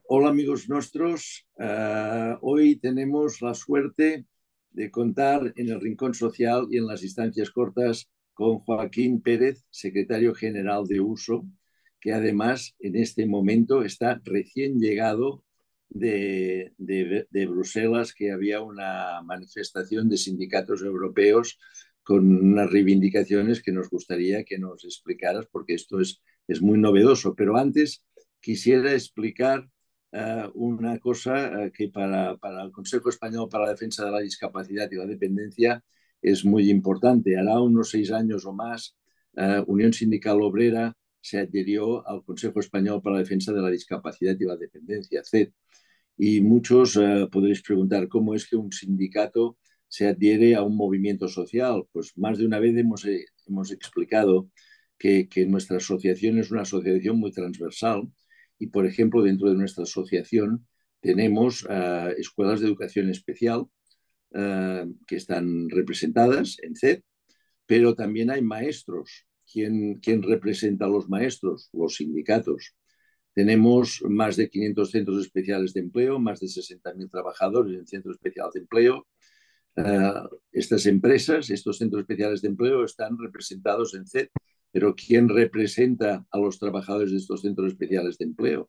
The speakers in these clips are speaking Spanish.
Hola amigos nuestros. Hoy tenemos la suerte de contar en el Rincón Social y en las instancias cortas con Joaquín Pérez, secretario general de Uso, que además en este momento está recién llegado de Bruselas, que había una manifestación de sindicatos europeos con unas reivindicaciones que nos gustaría que nos explicaras, porque esto es muy novedoso. Pero antes quisiera explicar una cosa que para el Consejo Español para la Defensa de la Discapacidad y la Dependencia es muy importante. Hará unos 6 años o más, Unión Sindical Obrera se adhirió al Consejo Español para la Defensa de la Discapacidad y la Dependencia, CED. Y muchos podréis preguntar cómo es que un sindicato se adhiere a un movimiento social. Pues más de una vez hemos explicado que nuestra asociación es una asociación muy transversal y, por ejemplo, dentro de nuestra asociación tenemos escuelas de educación especial que están representadas en CED, pero también hay maestros. ¿Quién representa a los maestros? Los sindicatos. Tenemos más de 500 centros especiales de empleo, más de 60.000 trabajadores en centros especiales de empleo. Estas empresas, estos centros especiales de empleo están representados en CED, pero ¿quién representa a los trabajadores de estos centros especiales de empleo?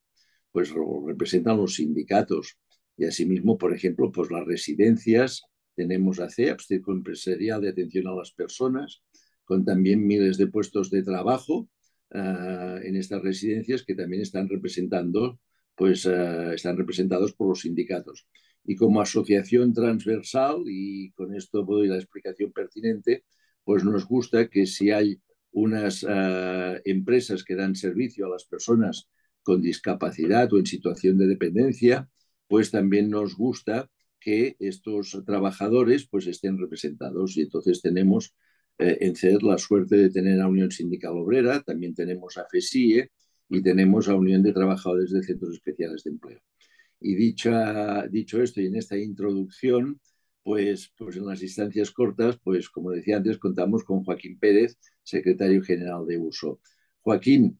Pues lo representan los sindicatos. Y asimismo, por ejemplo, pues las residencias, tenemos a CEAPS, Centro Empresarial de Atención a las Personas, con también miles de puestos de trabajo en estas residencias que también están representando, pues están representados por los sindicatos. Y como asociación transversal, y con esto doy la explicación pertinente, pues nos gusta que si hay unas empresas que dan servicio a las personas con discapacidad o en situación de dependencia, pues también nos gusta que estos trabajadores pues estén representados. Y entonces tenemos en CER la suerte de tener a Unión Sindical Obrera, también tenemos a FESIE y tenemos a Unión de Trabajadores de Centros Especiales de Empleo. Y dicho esto y en esta introducción, pues en las instancias cortas, pues como decía antes, contamos con Joaquín Pérez, secretario general de Uso. Joaquín,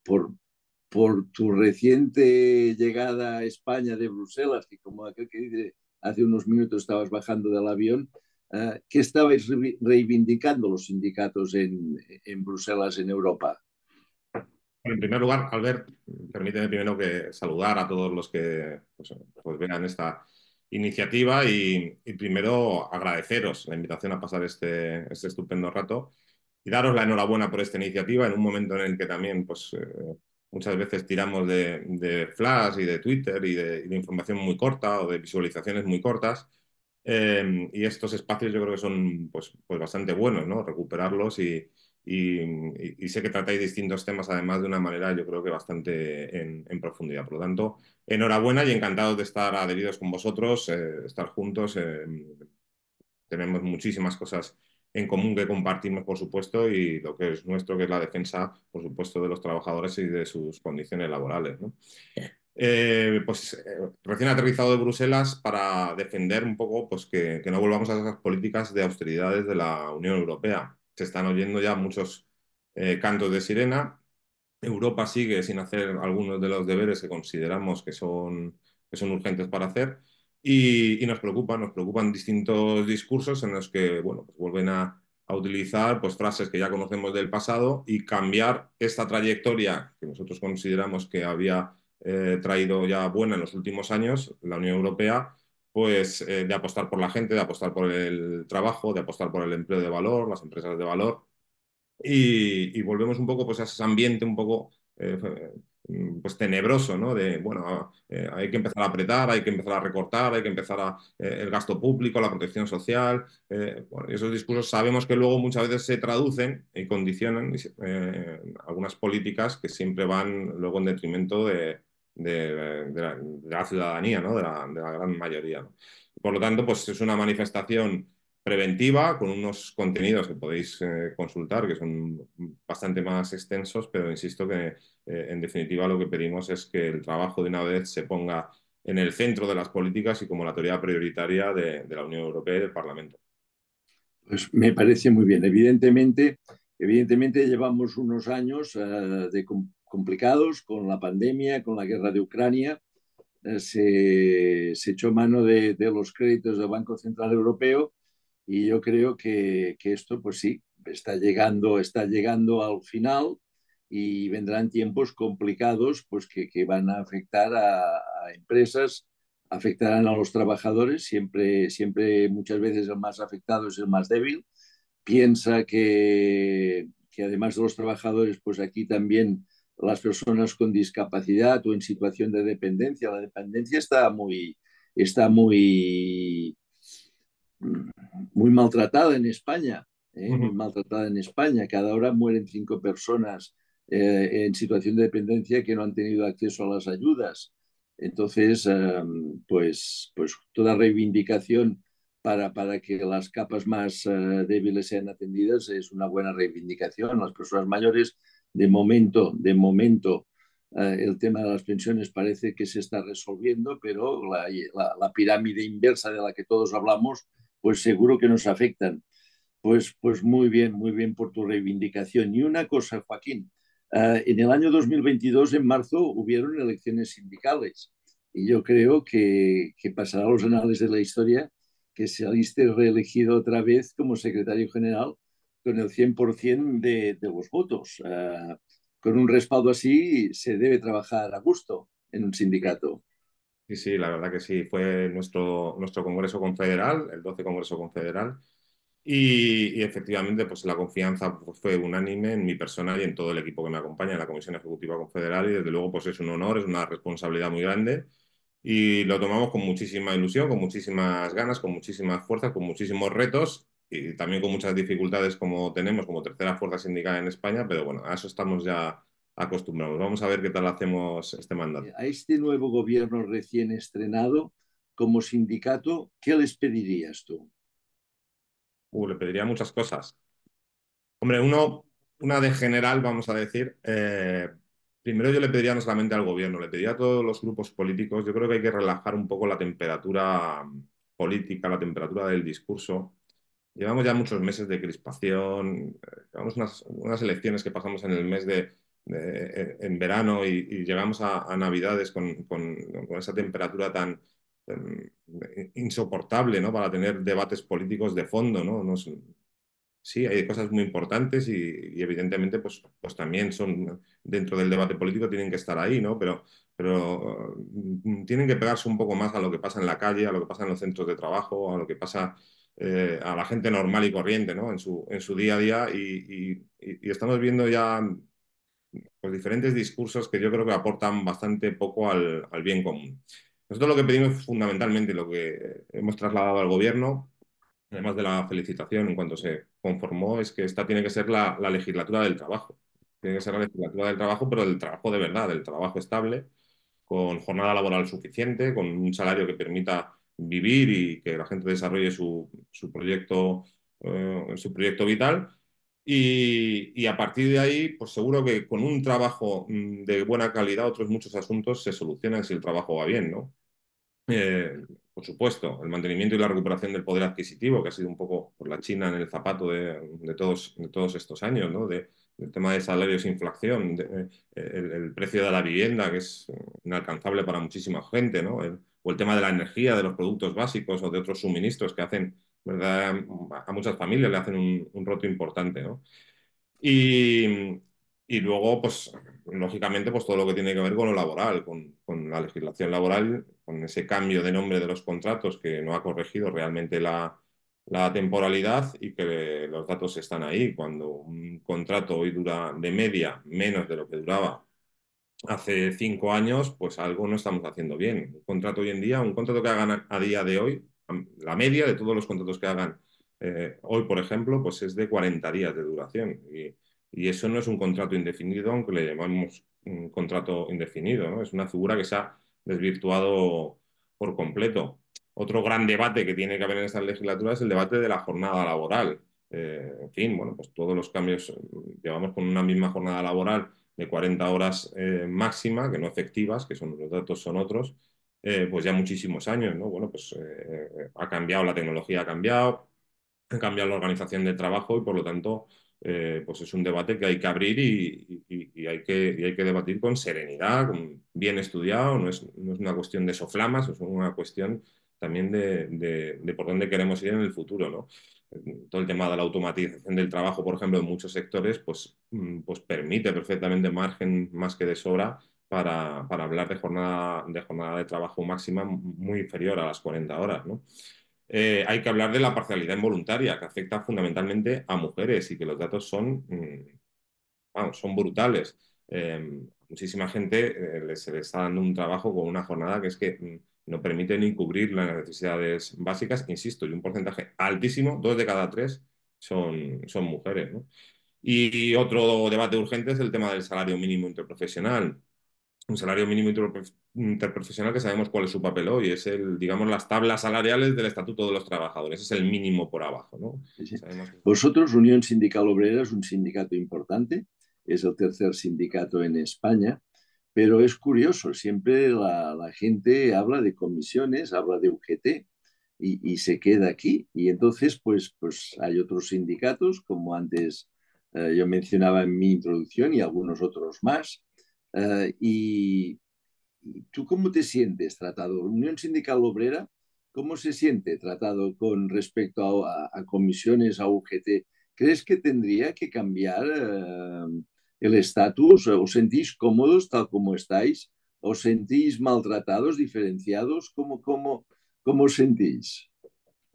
por tu reciente llegada a España de Bruselas, que como aquel que dice, hace unos minutos estabas bajando del avión, ¿qué estabais reivindicando los sindicatos en Bruselas, en Europa? En primer lugar, Albert, permíteme primero que saludar a todos los que pues vean esta iniciativa y primero agradeceros la invitación a pasar este estupendo rato y daros la enhorabuena por esta iniciativa en un momento en el que también muchas veces tiramos de flash y de Twitter y de información muy corta o de visualizaciones muy cortas. Y estos espacios yo creo que son pues bastante buenos, ¿no? Recuperarlos y sé que tratáis distintos temas además de una manera yo creo que bastante en profundidad. Por lo tanto, enhorabuena y encantados de estar adheridos con vosotros, estar juntos. Tenemos muchísimas cosas en común que compartimos, por supuesto, y lo que es nuestro, que es la defensa, por supuesto, de los trabajadores y de sus condiciones laborales, ¿no? Recién aterrizado de Bruselas para defender un poco pues, que no volvamos a esas políticas de austeridades de la Unión Europea. Se están oyendo ya muchos cantos de sirena. Europa sigue sin hacer algunos de los deberes que consideramos que son urgentes para hacer y nos preocupan distintos discursos en los que bueno, pues vuelven a utilizar pues, frases que ya conocemos del pasado y cambiar esta trayectoria que nosotros consideramos que había traído ya buena en los últimos años, la Unión Europea, pues de apostar por la gente, de apostar por el trabajo, de apostar por el empleo de valor, las empresas de valor y volvemos un poco pues, a ese ambiente un poco pues tenebroso, ¿no? De, bueno, hay que empezar a apretar, hay que empezar a recortar, hay que empezar el gasto público, la protección social. Bueno, esos discursos sabemos que luego muchas veces se traducen y condicionan algunas políticas que siempre van luego en detrimento de la ciudadanía, ¿no? De la gran mayoría, ¿no? Por lo tanto, pues es una manifestación preventiva con unos contenidos que podéis consultar, que son bastante más extensos, pero insisto que en definitiva lo que pedimos es que el trabajo de una vez se ponga en el centro de las políticas y como la teoría prioritaria de la Unión Europea y del Parlamento. Pues me parece muy bien. Evidentemente llevamos unos años complicados con la pandemia, con la guerra de Ucrania, se echó mano de los créditos del Banco Central Europeo y yo creo que esto, pues sí, está llegando al final y vendrán tiempos complicados pues que van a afectar a empresas, afectarán a los trabajadores, siempre muchas veces el más afectado es el más débil. Piensa que además de los trabajadores, pues aquí también las personas con discapacidad o en situación de dependencia. La dependencia está muy maltratada en España, muy Ujú. maltratada en España. Cada hora mueren 5 personas en situación de dependencia que no han tenido acceso a las ayudas. Entonces, pues toda reivindicación para que las capas más débiles sean atendidas es una buena reivindicación. Las personas mayores, de momento, el tema de las pensiones parece que se está resolviendo, pero la pirámide inversa de la que todos hablamos pues seguro que nos afectan. Pues muy bien por tu reivindicación. Y una cosa, Joaquín, en el año 2022, en marzo, hubieron elecciones sindicales y yo creo que pasará a los anales de la historia que saliste reelegido otra vez como secretario general con el 100% de los votos. Con un respaldo así se debe trabajar a gusto en un sindicato. Sí, sí, la verdad que sí. Fue nuestro Congreso Confederal, el 12 Congreso Confederal, y efectivamente pues la confianza pues, fue unánime en mi persona y en todo el equipo que me acompaña en la Comisión Ejecutiva Confederal y desde luego pues es un honor, es una responsabilidad muy grande y lo tomamos con muchísima ilusión, con muchísimas ganas, con muchísimas fuerzas, con muchísimos retos y también con muchas dificultades como tenemos como tercera fuerza sindical en España, pero bueno, a eso estamos ya acostumbrados. Vamos a ver qué tal hacemos este mandato. A este nuevo gobierno recién estrenado como sindicato, ¿qué les pedirías tú? Le pediría muchas cosas. Hombre, una de general, vamos a decir. Primero yo le pediría no solamente al gobierno, le pediría a todos los grupos políticos, yo creo que hay que relajar un poco la temperatura política, la temperatura del discurso. Llevamos ya muchos meses de crispación, llevamos unas elecciones que pasamos en el mes en verano y llegamos a Navidades con esa temperatura tan insoportable, ¿no? Para tener debates políticos de fondo, ¿no? Sí, hay cosas muy importantes y evidentemente pues también son dentro del debate político tienen que estar ahí, ¿no? Pero tienen que pegarse un poco más a lo que pasa en la calle, a lo que pasa en los centros de trabajo, a lo que pasa a la gente normal y corriente, ¿no? En su día a día y estamos viendo ya pues, diferentes discursos que yo creo que aportan bastante poco al bien común. Nosotros lo que pedimos fundamentalmente, lo que hemos trasladado al gobierno además de la felicitación en cuanto se conformó, es que esta tiene que ser la legislatura del trabajo. Tiene que ser la legislatura del trabajo, pero del trabajo de verdad, del trabajo estable, con jornada laboral suficiente, con un salario que permita vivir y que la gente desarrolle su proyecto vital. Y a partir de ahí, pues seguro que con un trabajo de buena calidad, otros muchos asuntos se solucionan si el trabajo va bien, ¿no? Eh, por supuesto, el mantenimiento y la recuperación del poder adquisitivo, que ha sido un poco por la China en el zapato de todos estos años, ¿no? Del tema de salarios e inflación, el precio de la vivienda, que es inalcanzable para muchísima gente, ¿no? O el tema de la energía, de los productos básicos o de otros suministros que hacen, ¿verdad? A muchas familias le hacen un roto importante, ¿no? Y, y luego, pues, lógicamente, pues todo lo que tiene que ver con lo laboral, con la legislación laboral, con ese cambio de nombre de los contratos que no ha corregido realmente la temporalidad y que los datos están ahí. Cuando un contrato hoy dura de media menos de lo que duraba hace 5 años, pues algo no estamos haciendo bien. Un contrato hoy en día, un contrato que hagan a día de hoy, la media de todos los contratos que hagan hoy, por ejemplo, pues es de 40 días de duración. Y eso no es un contrato indefinido, aunque le llamamos un contrato indefinido, ¿no? Es una figura que se ha desvirtuado por completo. Otro gran debate que tiene que haber en esta legislatura es el debate de la jornada laboral. En fin, bueno, pues todos los cambios, llevamos con una misma jornada laboral de 40 horas máxima, que no efectivas, que son los datos son otros, pues ya muchísimos años, ¿no? Bueno, pues ha cambiado, la tecnología ha cambiado la organización del trabajo y por lo tanto, pues es un debate que hay que abrir y hay que debatir con serenidad, bien estudiado, no es una cuestión de soflamas, es una cuestión también de por dónde queremos ir en el futuro, ¿no? Todo el tema de la automatización del trabajo, por ejemplo, en muchos sectores, pues permite perfectamente margen más que de sobra para hablar de jornada de trabajo máxima muy inferior a las 40 horas, ¿no? Hay que hablar de la parcialidad involuntaria, que afecta fundamentalmente a mujeres y que los datos vamos, son brutales. Muchísima gente se le está dando un trabajo con una jornada que es que no permite ni cubrir las necesidades básicas, insisto, y un porcentaje altísimo, 2 de cada 3 son mujeres, ¿no? Y otro debate urgente es el tema del salario mínimo interprofesional. Un salario mínimo interprofesional que sabemos cuál es su papel hoy, es digamos, las tablas salariales del Estatuto de los Trabajadores, es el mínimo por abajo, ¿no? Sí, sí. Sabemos que... Vosotros, Unión Sindical Obrera, es un sindicato importante, es el tercer sindicato en España, pero es curioso, siempre la gente habla de comisiones, habla de UGT y se queda aquí. Y entonces, pues hay otros sindicatos, como antes yo mencionaba en mi introducción, y algunos otros más. Y ¿Tú cómo te sientes tratado? Unión Sindical Obrera, ¿cómo se siente tratado con respecto a comisiones, a UGT? ¿Crees que tendría que cambiar el estatus? ¿Os sentís cómodos tal como estáis? ¿Os sentís maltratados, diferenciados? ¿Cómo os sentís?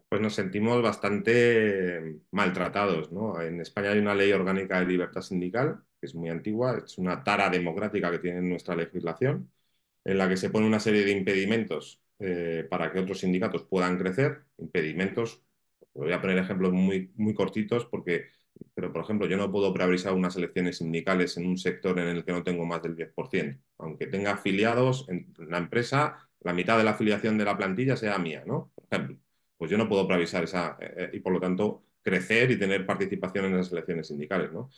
Pues nos sentimos bastante maltratados, ¿no? En España hay una ley orgánica de libertad sindical, que es muy antigua, es una tara democrática que tiene nuestra legislación, en la que se pone una serie de impedimentos para que otros sindicatos puedan crecer. Impedimentos, voy a poner ejemplos muy cortitos, pero por ejemplo, yo no puedo preavisar unas elecciones sindicales en un sector en el que no tengo más del 10%, aunque tenga afiliados en la empresa, la mitad de la afiliación de la plantilla sea mía, ¿no? Por ejemplo, pues yo no puedo preavisar y por lo tanto crecer y tener participación en las elecciones sindicales, ¿no?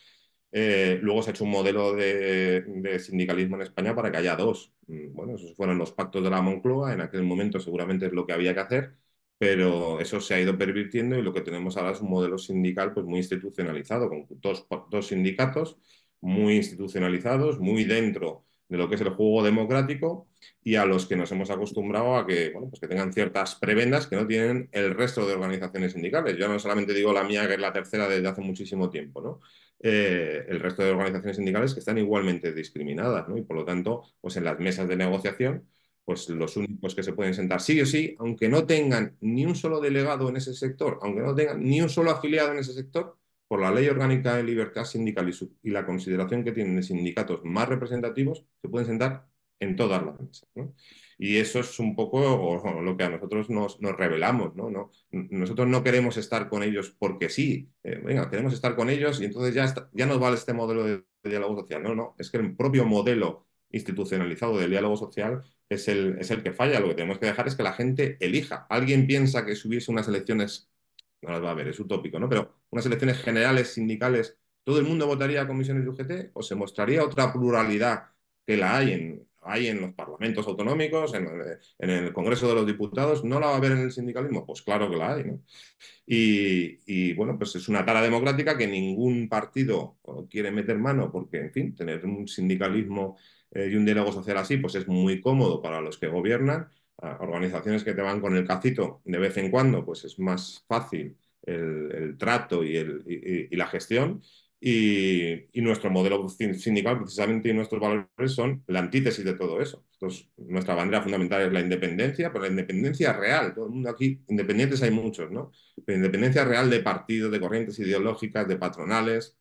Luego se ha hecho un modelo de sindicalismo en España para que haya dos. Bueno, esos fueron los pactos de la Moncloa, en aquel momento seguramente es lo que había que hacer, pero eso se ha ido pervirtiendo y lo que tenemos ahora es un modelo sindical pues muy institucionalizado, con dos sindicatos muy institucionalizados, muy dentro de lo que es el juego democrático y a los que nos hemos acostumbrado a que, bueno, pues que tengan ciertas prebendas que no tienen el resto de organizaciones sindicales. Yo no solamente digo la mía, que es la tercera desde hace muchísimo tiempo, ¿no? El resto de organizaciones sindicales que están igualmente discriminadas, ¿no? Y por lo tanto, pues en las mesas de negociación, pues los únicos que se pueden sentar sí o sí, aunque no tengan ni un solo delegado en ese sector, aunque no tengan ni un solo afiliado en ese sector, por la Ley Orgánica de Libertad Sindical y la consideración que tienen de sindicatos más representativos, se pueden sentar en todas las mesas, ¿no? Y eso es un poco lo que a nosotros nos revelamos, ¿no? Nosotros no queremos estar con ellos porque sí, venga, queremos estar con ellos y entonces ya nos vale este modelo de diálogo social. No, no, es que el propio modelo institucionalizado del diálogo social es el que falla. Lo que tenemos que dejar es que la gente elija. Alguien piensa que si hubiese unas elecciones, no las va a haber, es utópico, ¿no? Pero unas elecciones generales, sindicales, ¿todo el mundo votaría a comisiones de UGT o se mostraría otra pluralidad que la hay en los parlamentos autonómicos, en el Congreso de los Diputados? ¿No la va a haber en el sindicalismo? Pues claro que la hay, ¿no? Bueno, pues es una tara democrática que ningún partido quiere meter mano porque, en fin, tener un sindicalismo y un diálogo social así, pues es muy cómodo para los que gobiernan. Organizaciones que te van con el cacito de vez en cuando, pues es más fácil el trato y la gestión. Y nuestro modelo sindical, precisamente, y nuestros valores son la antítesis de todo eso. Entonces, nuestra bandera fundamental es la independencia, pero la independencia real. Todo el mundo aquí, independientes hay muchos, ¿no? Pero independencia real de partidos, de corrientes ideológicas, de patronales.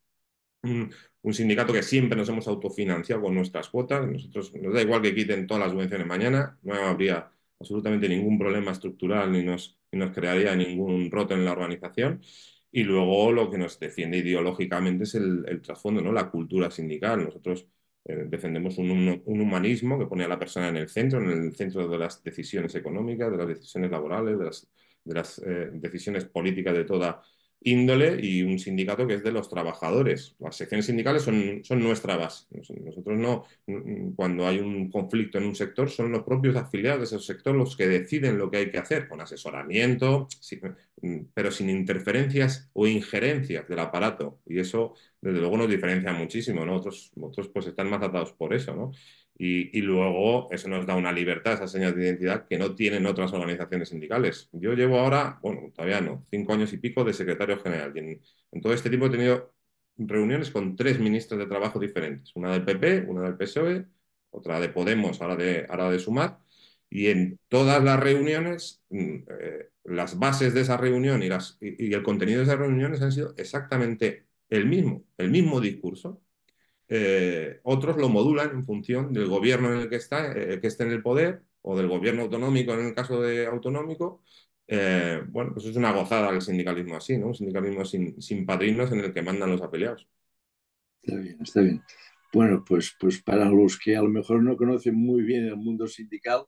Un sindicato que siempre nos hemos autofinanciado con nuestras cuotas. Nosotros nos da igual que quiten todas las subvenciones mañana, no habría absolutamente ningún problema estructural ni nos crearía ningún roto en la organización. Y luego lo que nos defiende ideológicamente es el trasfondo, ¿no? La cultura sindical. Nosotros defendemos un humanismo que pone a la persona en el centro de las decisiones económicas, de las decisiones laborales, de las decisiones políticas de toda índole y un sindicato que es de los trabajadores. Las secciones sindicales son nuestra base. Nosotros no, cuando hay un conflicto en un sector, son los propios afiliados de ese sector los que deciden lo que hay que hacer, con asesoramiento, pero sin interferencias o injerencias del aparato. Y eso desde luego nos diferencia muchísimo, ¿no? Otros pues están más atados por eso, ¿no? Y luego eso nos da una libertad, esas señas de identidad que no tienen otras organizaciones sindicales. Yo llevo ahora, bueno, todavía no, 5 años y pico de secretario general. Y en todo este tiempo he tenido reuniones con 3 ministros de trabajo diferentes, una del PP, una del PSOE, otra de Podemos, ahora de Sumar, y en todas las reuniones, las bases de esa reunión y el contenido de esas reuniones han sido exactamente el mismo discurso. Otros lo modulan en función del gobierno en el que esté en el poder o del gobierno autonómico en el caso de autonómico. Bueno, pues es una gozada el sindicalismo así, ¿no? Un sindicalismo sin padrinos en el que mandan los afiliados. Está bien, está bien. Bueno, pues para los que a lo mejor no conocen muy bien el mundo sindical,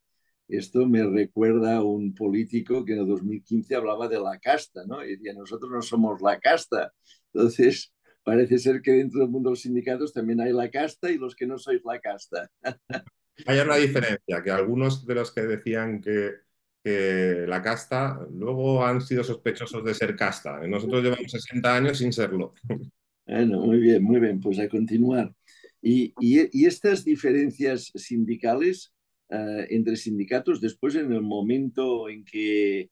esto me recuerda a un político que en el 2015 hablaba de la casta, ¿no? Y decía, nosotros no somos la casta. Entonces, parece ser que dentro del mundo de los sindicatos también hay la casta y los que no sois la casta. Hay una diferencia, que algunos de los que decían que la casta luego han sido sospechosos de ser casta. Nosotros llevamos 60 años sin serlo. Bueno, muy bien, pues a continuar. Y estas diferencias sindicales entre sindicatos, después en el momento en que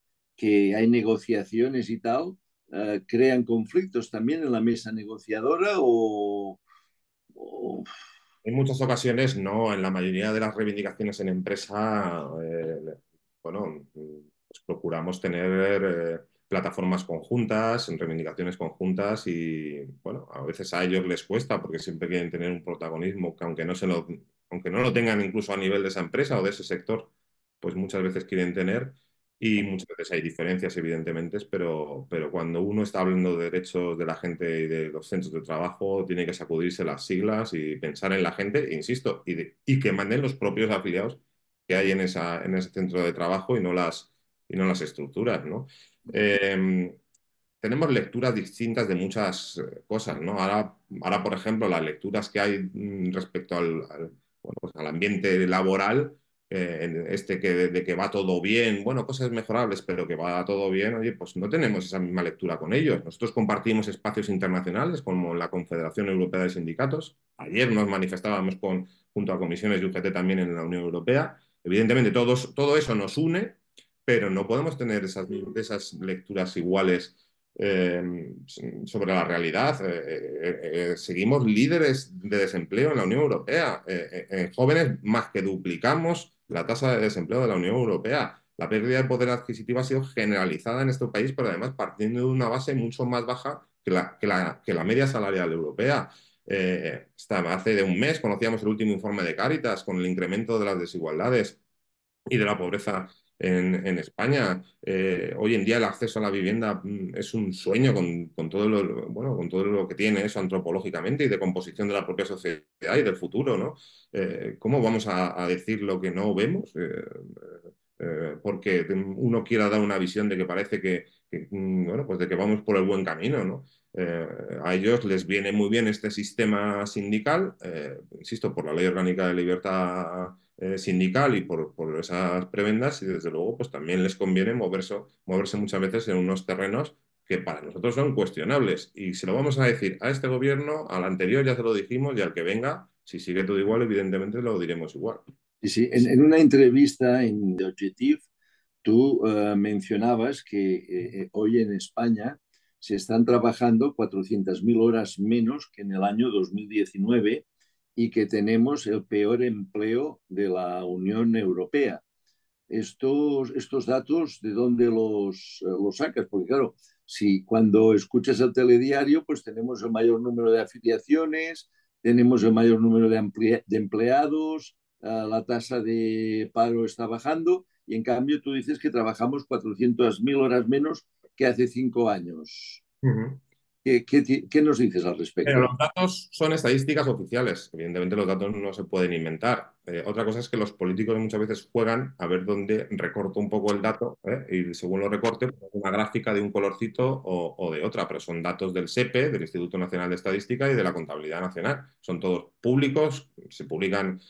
hay negociaciones y tal, crean conflictos también en la mesa negociadora o... En muchas ocasiones no, en la mayoría de las reivindicaciones en empresa, bueno, pues procuramos tener plataformas conjuntas, reivindicaciones conjuntas y, bueno, a veces a ellos les cuesta porque siempre quieren tener un protagonismo que aunque no lo tengan incluso a nivel de esa empresa o de ese sector, pues muchas veces quieren tener. Y muchas veces hay diferencias, evidentemente, pero cuando uno está hablando de derechos de la gente y de los centros de trabajo, tiene que sacudirse las siglas y pensar en la gente, insisto, y que manden los propios afiliados que hay en ese centro de trabajo y no las estructuras, ¿no? Eh, tenemos lecturas distintas de muchas cosas, ¿no? Ahora, por ejemplo, las lecturas que hay respecto bueno, pues al ambiente laboral, de que va todo bien, bueno, cosas mejorables, pero que va todo bien, oye, pues no tenemos esa misma lectura con ellos. Nosotros compartimos espacios internacionales como la Confederación Europea de Sindicatos. Ayer nos manifestábamos junto a comisiones y UGT también en la Unión Europea. Evidentemente, todo eso nos une, pero no podemos tener esas lecturas iguales sobre la realidad. Seguimos líderes de desempleo en la Unión Europea. En jóvenes más que duplicamos la tasa de desempleo de la Unión Europea. La pérdida de poder adquisitivo ha sido generalizada en este país, pero además partiendo de una base mucho más baja que la media salarial europea. Hace de un mes conocíamos el último informe de Cáritas con el incremento de las desigualdades y de la pobreza en España. Hoy en día el acceso a la vivienda es un sueño con todo bueno, con todo lo que tiene eso antropológicamente y de composición de la propia sociedad y del futuro, ¿no? ¿Cómo vamos a decir lo que no vemos? Porque uno quiera dar una visión de que parece bueno, pues de que vamos por el buen camino, ¿no? Eh, a ellos les viene muy bien este sistema sindical, insisto, por la Ley Orgánica de Libertad sindical y por esas prebendas, y desde luego pues también les conviene moverse muchas veces en unos terrenos que para nosotros son cuestionables. Y se lo vamos a decir a este gobierno, al anterior ya se lo dijimos, y al que venga, si sigue todo igual, evidentemente lo diremos igual. Sí, sí. En una entrevista en The Objective, tú mencionabas que hoy en España se están trabajando 400.000 horas menos que en el año 2019 y que tenemos el peor empleo de la Unión Europea. Estos datos, ¿de dónde los sacas? Porque claro, si cuando escuchas el telediario, pues tenemos el mayor número de afiliaciones, tenemos el mayor número de empleados, la tasa de paro está bajando y en cambio tú dices que trabajamos 400.000 horas menos que hace 5 años. Ujú. ¿Qué nos dices al Pero respecto? los datos son estadísticas oficiales. Evidentemente los datos no se pueden inventar. Otra cosa es que los políticos muchas veces juegan a ver dónde recorto un poco el dato, y según lo recorte, pues, una gráfica de un colorcito o de otra, pero son datos del SEPE, del Instituto Nacional de Estadística y de la Contabilidad Nacional. Son todos públicos, se publican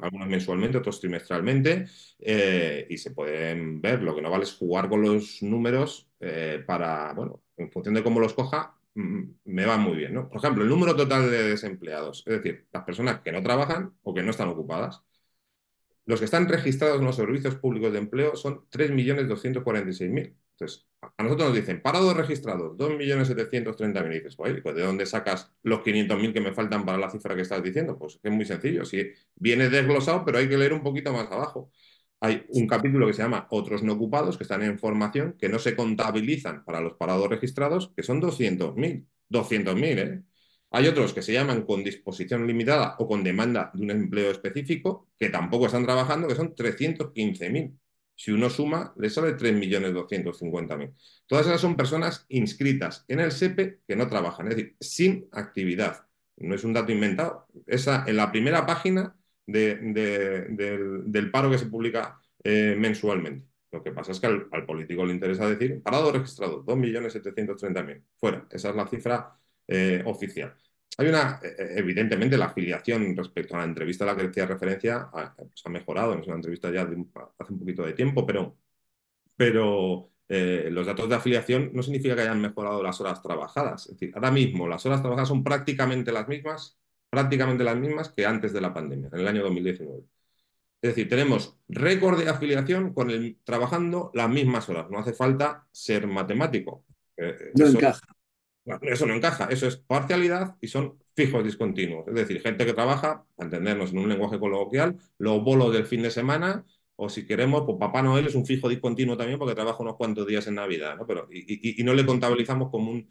algunos mensualmente, otros trimestralmente, y se pueden ver. Lo que no vale es jugar con los números bueno, en función de cómo los coja me va muy bien, ¿no? Por ejemplo, el número total de desempleados, es decir, las personas que no trabajan o que no están ocupadas. Los que están registrados en los servicios públicos de empleo son 3.246.000. Entonces, a nosotros nos dicen, parados registrados, 2.730.000. Y dices, oye, pues ¿de dónde sacas los 500.000 que me faltan para la cifra que estás diciendo? Pues es muy sencillo. Si viene desglosado, pero hay que leer un poquito más abajo. Hay un capítulo que se llama Otros no ocupados, que están en formación, que no se contabilizan para los parados registrados, que son 200.000. 200.000, ¿eh? Hay otros que se llaman con disposición limitada o con demanda de un empleo específico, que tampoco están trabajando, que son 315.000. Si uno suma, le sale 3.250.000. Todas esas son personas inscritas en el SEPE que no trabajan, es decir, sin actividad. No es un dato inventado. Esa, en la primera página del paro que se publica mensualmente. Lo que pasa es que al político le interesa decir, parado registrado, 2.730.000. Fuera. Esa es la cifra oficial. Hay evidentemente, la afiliación respecto a la entrevista a la que decía referencia pues ha mejorado, es una entrevista ya hace un poquito de tiempo, pero los datos de afiliación no significa que hayan mejorado las horas trabajadas. Es decir, ahora mismo las horas trabajadas son prácticamente las mismas que antes de la pandemia, en el año 2019. Es decir, tenemos récord de afiliación trabajando las mismas horas. No hace falta ser matemático. No encaja. Bueno, eso no encaja, eso es parcialidad y son fijos discontinuos. Es decir, gente que trabaja, para entendernos en un lenguaje coloquial, los bolos del fin de semana, o si queremos, pues Papá Noel es un fijo discontinuo también porque trabaja unos cuantos días en Navidad, ¿no? Pero, y no le contabilizamos como un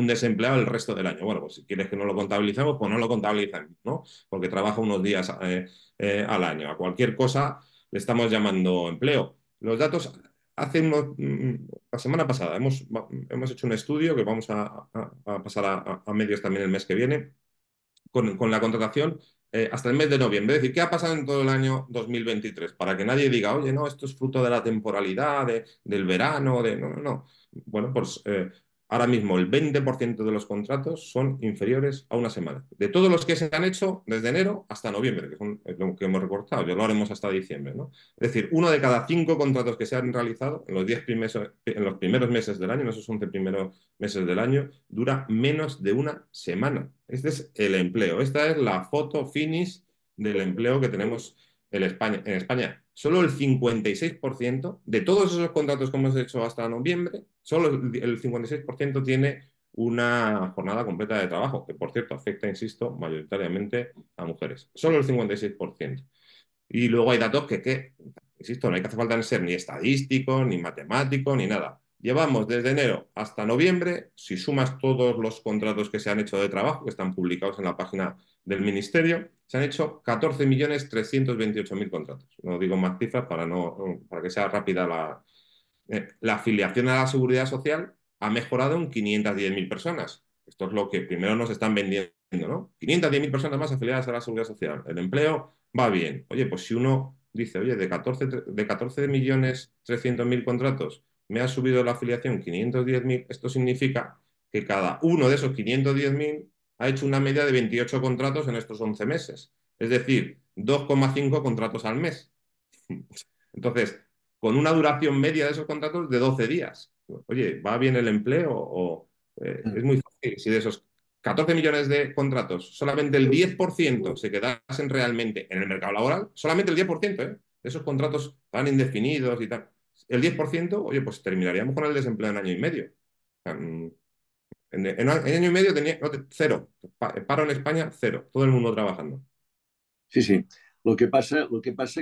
desempleado el resto del año. Bueno, pues si quieres que no lo contabilizamos, pues no lo contabilizamos, ¿no? Porque trabaja unos días al año. A cualquier cosa le estamos llamando empleo. Los datos la semana pasada hemos hecho un estudio que vamos a pasar a medios también el mes que viene con la contratación hasta el mes de noviembre. Es decir, ¿qué ha pasado en todo el año 2023? Para que nadie diga, oye, no, esto es fruto de la temporalidad, del verano, de... No, no, no. Bueno, pues ahora mismo el 20% de los contratos son inferiores a una semana. De todos los que se han hecho desde enero hasta noviembre, que es lo que hemos recortado, ya lo haremos hasta diciembre, ¿no? Es decir, uno de cada 5 contratos que se han realizado en los primeros meses del año, en esos 11 primeros meses del año, dura menos de una semana. Este es el empleo. Esta es la foto finish del empleo que tenemos en España. Solo el 56% de todos esos contratos que hemos hecho hasta noviembre, solo el 56% tiene una jornada completa de trabajo, que por cierto afecta, insisto, mayoritariamente a mujeres. Solo el 56%. Y luego hay datos insisto, no hay que hacer falta ser ni estadístico, ni matemático, ni nada. Llevamos desde enero hasta noviembre, si sumas todos los contratos que se han hecho de trabajo, que están publicados en la página del Ministerio, se han hecho 14.328.000 contratos. No digo más cifras para que sea rápida la afiliación a la Seguridad Social ha mejorado en 510.000 personas. Esto es lo que primero nos están vendiendo, ¿no? 510.000 personas más afiliadas a la Seguridad Social. El empleo va bien. Oye, pues si uno dice, oye, de 14.300.000 contratos me ha subido la afiliación 510.000, esto significa que cada uno de esos 510.000 ha hecho una media de 28 contratos en estos 11 meses. Es decir, 2,5 contratos al mes. Entonces, con una duración media de esos contratos de 12 días. Oye, ¿va bien el empleo? Es muy fácil. Si de esos 14 millones de contratos, solamente el 10% se quedasen realmente en el mercado laboral, solamente el 10%, de esos contratos tan indefinidos y tal, el 10%, oye, pues terminaríamos con el desempleo en año y medio. O sea, en año y medio tenía cero. Paro en España, cero. Todo el mundo trabajando. Sí, sí. Lo que pasa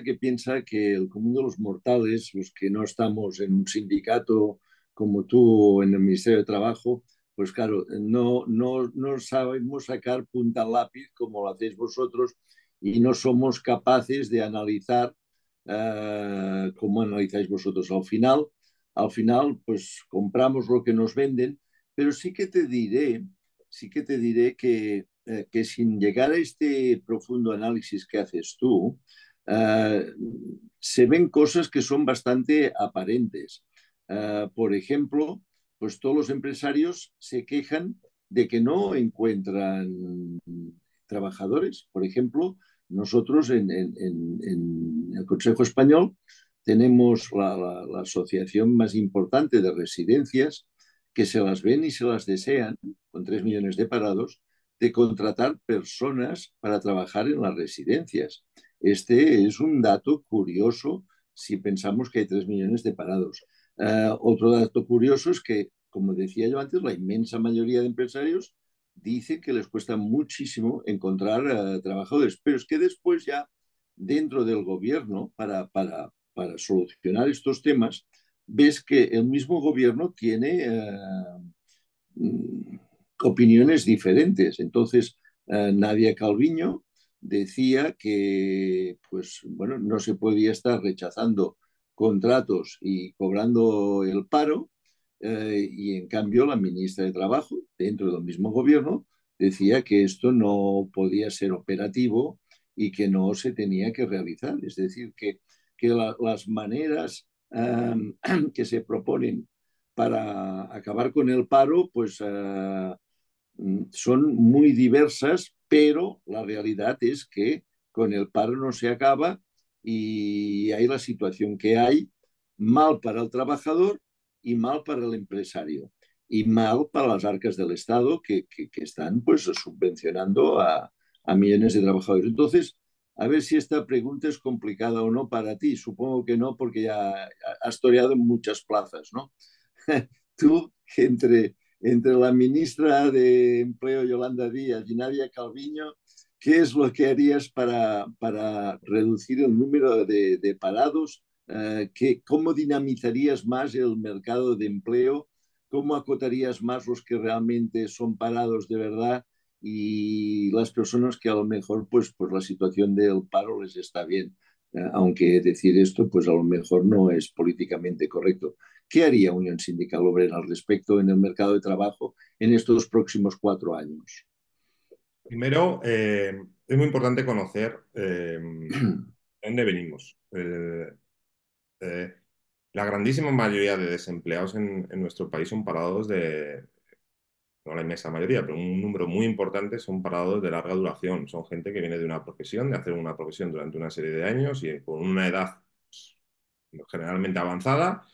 que piensa que el común de los mortales, los que no estamos en un sindicato como tú o en el Ministerio de Trabajo, pues claro, no sabemos sacar punta al lápiz como lo hacéis vosotros y no somos capaces de analizar como analizáis vosotros. Al final, pues compramos lo que nos venden, pero sí que te diré que sin llegar a este profundo análisis que haces tú, eh, se ven cosas que son bastante aparentes. Por ejemplo, pues todos los empresarios se quejan de que no encuentran trabajadores. Por ejemplo, nosotros en el Consejo Español tenemos la asociación más importante de residencias que se las ven y se las desean, con 3 millones de parados, de contratar personas para trabajar en las residencias. Este es un dato curioso si pensamos que hay 3 millones de parados. Otro dato curioso es que, como decía yo antes, la inmensa mayoría de empresarios dice que les cuesta muchísimo encontrar trabajadores, pero es que después ya dentro del gobierno, para solucionar estos temas, ves que el mismo gobierno tiene opiniones diferentes. Entonces, Nadia Calviño decía que, pues, bueno, no se podía estar rechazando contratos y cobrando el paro, y en cambio la ministra de Trabajo, dentro del mismo gobierno, decía que esto no podía ser operativo y que no se tenía que realizar. Es decir, que las maneras que se proponen para acabar con el paro, pues son muy diversas, pero la realidad es que con el paro no se acaba y hay la situación que hay, mal para el trabajador y mal para el empresario y mal para las arcas del Estado que están pues subvencionando a millones de trabajadores. Entonces, a ver si esta pregunta es complicada o no para ti. Supongo que no, porque ya has toreado en muchas plazas, ¿no? Tú, entre la ministra de Empleo, Yolanda Díaz, y Nadia Calviño, ¿qué es lo que harías para reducir el número de parados? ¿Cómo dinamizarías más el mercado de empleo? ¿Cómo acotarías más los que realmente son parados de verdad y las personas que a lo mejor pues la situación del paro les está bien? Aunque decir esto pues a lo mejor no es políticamente correcto. ¿Qué haría Unión Sindical Obrera al respecto en el mercado de trabajo en estos próximos 4 años? Primero, es muy importante conocer de dónde venimos. Eh, la grandísima mayoría de desempleados en nuestro país son parados no la inmensa mayoría, pero un número muy importante son parados de larga duración. Son gente que viene de una profesión, de hacer una profesión durante una serie de años y con una edad pues, generalmente avanzada,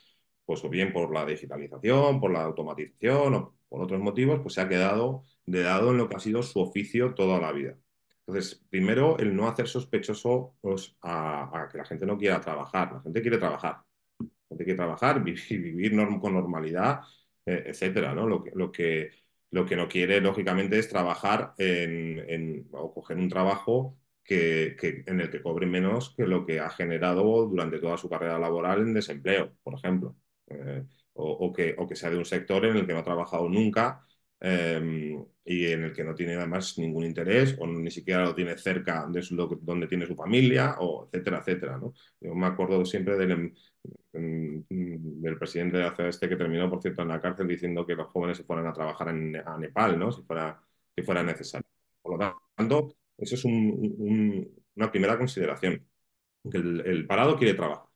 pues o bien por la digitalización, por la automatización o por otros motivos, pues se ha quedado de lado en lo que ha sido su oficio toda la vida. Entonces, primero, el no hacer sospechoso pues, a que la gente no quiera trabajar. La gente quiere trabajar. La gente quiere trabajar, vivir con normalidad, etcétera, ¿no? Lo que no quiere, lógicamente, es trabajar o coger un trabajo en el que cobre menos que lo que ha generado durante toda su carrera laboral en desempleo, por ejemplo. O que sea de un sector en el que no ha trabajado nunca, y en el que no tiene además ningún interés o ni siquiera lo tiene cerca de donde tiene su familia, o etcétera, etcétera, ¿no? Yo me acuerdo siempre del presidente de la CEST que terminó, por cierto, en la cárcel diciendo que los jóvenes se fueran a trabajar a Nepal, ¿no? Si fuera necesario. Por lo tanto, eso es una primera consideración, que el parado quiere trabajar.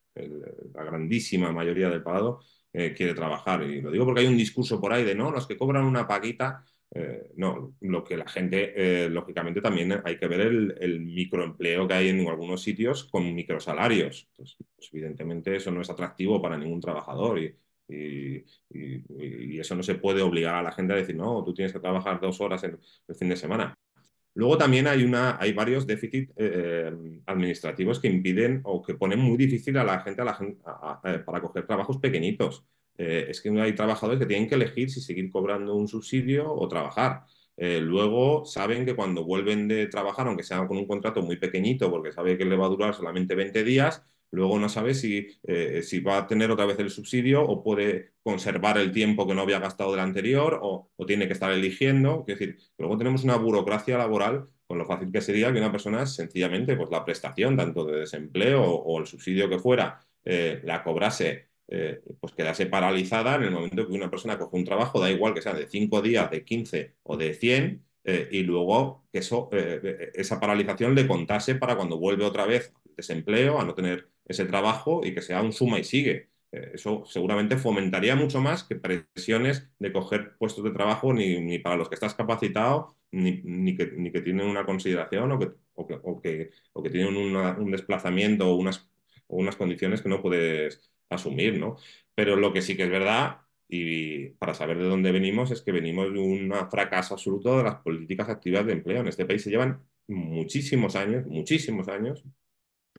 La grandísima mayoría del parado quiere trabajar. Y lo digo porque hay un discurso por ahí de, no, los que cobran una paguita. No, lo que la gente, lógicamente, también hay que ver el microempleo que hay en algunos sitios con microsalarios. Entonces, pues, evidentemente, eso no es atractivo para ningún trabajador y eso no se puede obligar a la gente a decir, no, tú tienes que trabajar 2 horas el fin de semana. Luego también hay varios déficits administrativos que impiden o que ponen muy difícil a la gente, para coger trabajos pequeñitos. Es que hay trabajadores que tienen que elegir si seguir cobrando un subsidio o trabajar. Luego saben que cuando vuelven de trabajar, aunque sea con un contrato muy pequeñito, porque sabe que le va a durar solamente 20 días, luego no sabe si va a tener otra vez el subsidio o puede conservar el tiempo que no había gastado del anterior o tiene que estar eligiendo. Es decir, luego tenemos una burocracia laboral con lo fácil que sería que una persona sencillamente pues la prestación, tanto de desempleo o el subsidio que fuera, la cobrase, pues quedase paralizada en el momento que una persona coge un trabajo, da igual que sea de 5 días, de 15 o de 100, y luego que esa paralización le contase para cuando vuelve otra vez al desempleo, a no tener ese trabajo y que sea un suma y sigue. Eso seguramente fomentaría mucho más que presiones de coger puestos de trabajo ni para los que estás capacitado, ni que tienen una consideración o que tienen un desplazamiento o unas condiciones que no puedes asumir, ¿no? Pero lo que sí que es verdad Y para saber de dónde venimos es que venimos de un fracaso absoluto de las políticas activas de empleo. En este país se llevan muchísimos años,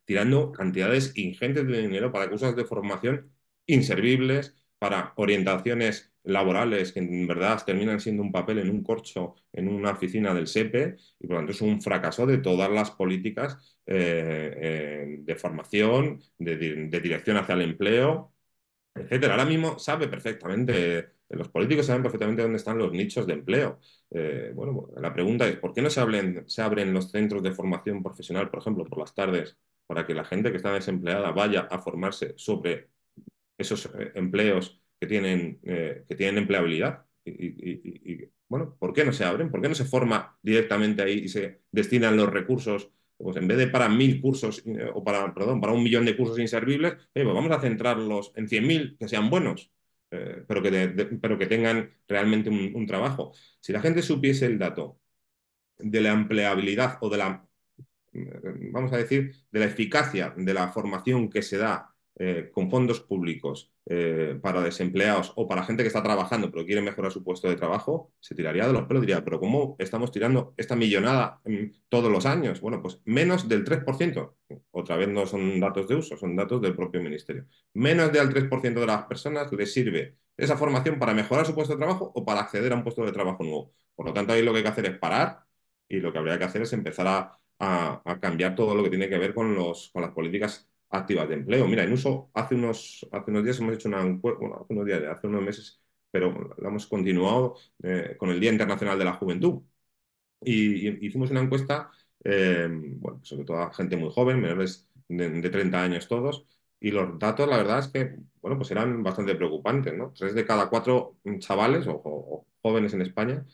tirando cantidades ingentes de dinero para cursos de formación inservibles, para orientaciones laborales que en verdad terminan siendo un papel en un corcho en una oficina del SEPE, y por lo tanto es un fracaso de todas las políticas de formación, de dirección hacia el empleo, etcétera. Ahora mismo los políticos saben perfectamente dónde están los nichos de empleo. Bueno, la pregunta es, ¿por qué no se abren los centros de formación profesional, por ejemplo, por las tardes, para que la gente que está desempleada vaya a formarse sobre esos empleos que tienen empleabilidad? Bueno, ¿por qué no se abren? ¿Por qué no se forma directamente ahí y se destinan los recursos? Pues en vez de para 1.000 cursos, o perdón, para 1 millón de cursos inservibles, pues vamos a centrarlos en 100.000 que sean buenos, pero que tengan realmente un trabajo. Si la gente supiese el dato de la empleabilidad o vamos a decir, de la eficacia de la formación que se da con fondos públicos para desempleados o para gente que está trabajando pero quiere mejorar su puesto de trabajo, se tiraría de los pelos, diría, pero ¿cómo estamos tirando esta millonada todos los años? Bueno, pues menos del 3%. Otra vez no son datos de uso, son datos del propio ministerio. Menos del 3% de las personas les sirve esa formación para mejorar su puesto de trabajo o para acceder a un puesto de trabajo nuevo. Por lo tanto, ahí lo que hay que hacer es parar, y lo que habría que hacer es empezar a cambiar todo lo que tiene que ver con las políticas activas de empleo. Mira, hace unos días hemos hecho una encuesta, bueno, hace unos meses, pero la hemos continuado con el Día Internacional de la Juventud. Y hicimos una encuesta, bueno, sobre todo a gente muy joven, menores de 30 años todos, y los datos, la verdad es que, bueno, pues eran bastante preocupantes, ¿no? 3 de cada 4 chavales o jóvenes en España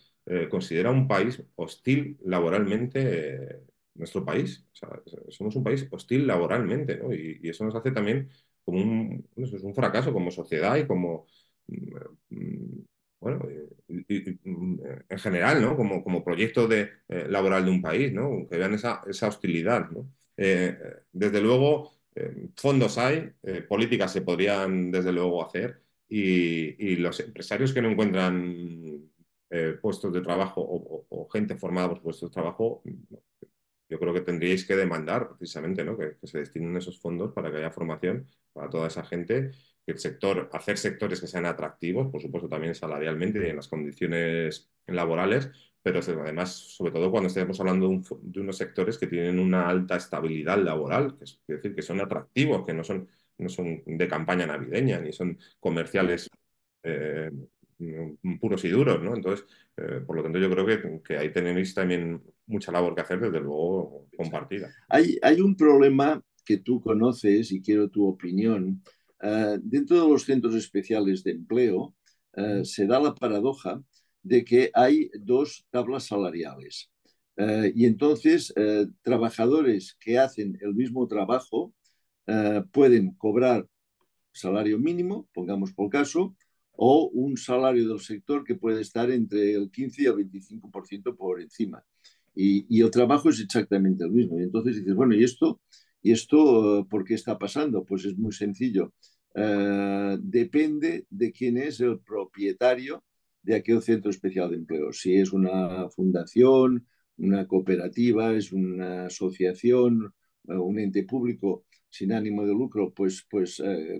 considera un país hostil laboralmente, nuestro país. O sea, somos un país hostil laboralmente, ¿no? Y eso nos hace también como eso es un fracaso como sociedad y como, mm, mm, bueno, en general, ¿no? Como proyecto laboral de un país, ¿no? Que vean esa hostilidad, ¿no? Desde luego, fondos hay, políticas se podrían, desde luego, hacer, y los empresarios que no encuentran puestos de trabajo o gente formada por puestos de trabajo, yo creo que tendríais que demandar precisamente, ¿no? Que se destinen esos fondos para que haya formación para toda esa gente, que hacer sectores que sean atractivos, por supuesto también salarialmente y en las condiciones laborales, pero además, sobre todo cuando estemos hablando de unos sectores que tienen una alta estabilidad laboral, que es decir, que son atractivos, que no son de campaña navideña, ni son comerciales eh, puros y duros, ¿no? Entonces, por lo tanto, yo creo que ahí tenéis también mucha labor que hacer, desde luego, Exacto. compartida. Hay un problema que tú conoces y quiero tu opinión. Dentro de los centros especiales de empleo, se da la paradoja de que hay dos tablas salariales. Y entonces, trabajadores que hacen el mismo trabajo pueden cobrar salario mínimo, pongamos por caso, o un salario del sector que puede estar entre el 15 y el 25% por encima. Y el trabajo es exactamente el mismo. Y entonces dices, bueno, ¿y esto por qué está pasando? Pues es muy sencillo. Depende de quién es el propietario de aquel centro especial de empleo. Si es una fundación, una cooperativa, es una asociación, un ente público sin ánimo de lucro, pues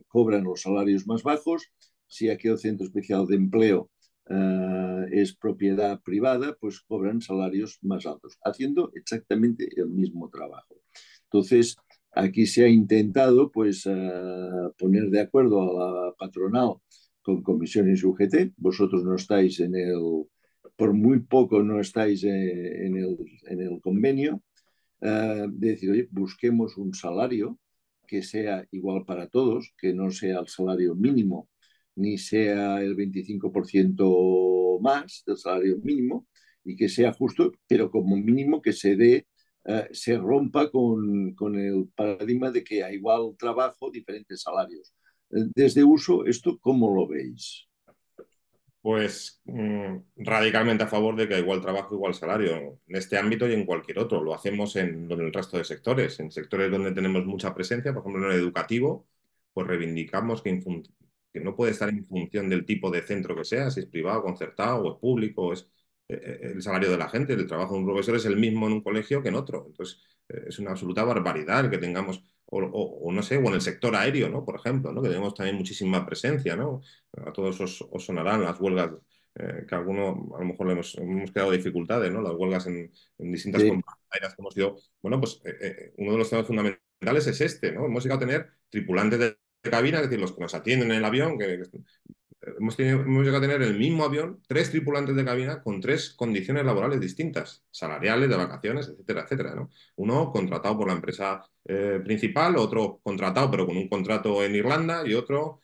cobran los salarios más bajos. Si aquel centro especial de empleo es propiedad privada, pues cobran salarios más altos, haciendo exactamente el mismo trabajo. Entonces, aquí se ha intentado pues poner de acuerdo a la patronal con comisiones UGT. Vosotros no estáis por muy poco no estáis en el convenio, de decir, oye, busquemos un salario que sea igual para todos, que no sea el salario mínimo, ni sea el 25% más del salario mínimo, y que sea justo, pero como mínimo que se rompa con el paradigma de que a igual trabajo, diferentes salarios. Desde uso, ¿esto cómo lo veis? Pues radicalmente a favor de que igual trabajo, igual salario, en este ámbito y en cualquier otro. Lo hacemos en el resto de sectores donde tenemos mucha presencia, por ejemplo, en el educativo, pues reivindicamos que que no puede estar en función del tipo de centro que sea, si es privado, concertado o es público, o es el salario de la gente, el trabajo de un profesor es el mismo en un colegio que en otro. Entonces, es una absoluta barbaridad el que tengamos, o no sé, o en el sector aéreo, ¿no? Por ejemplo, ¿no? Que tenemos también muchísima presencia, ¿no? A todos os sonarán las huelgas que a algunos a lo mejor le hemos creado dificultades, ¿no? Las huelgas en distintas Sí, compañías aéreas que hemos ido. Bueno, pues uno de los temas fundamentales es este, ¿no? Hemos llegado a tener tripulantes de cabina, es decir, los que nos atienden en el avión, hemos llegado a tener el mismo avión, 3 tripulantes de cabina con 3 condiciones laborales distintas, salariales, de vacaciones, etcétera, etcétera, ¿no? Uno contratado por la empresa principal, otro contratado pero con un contrato en Irlanda y otro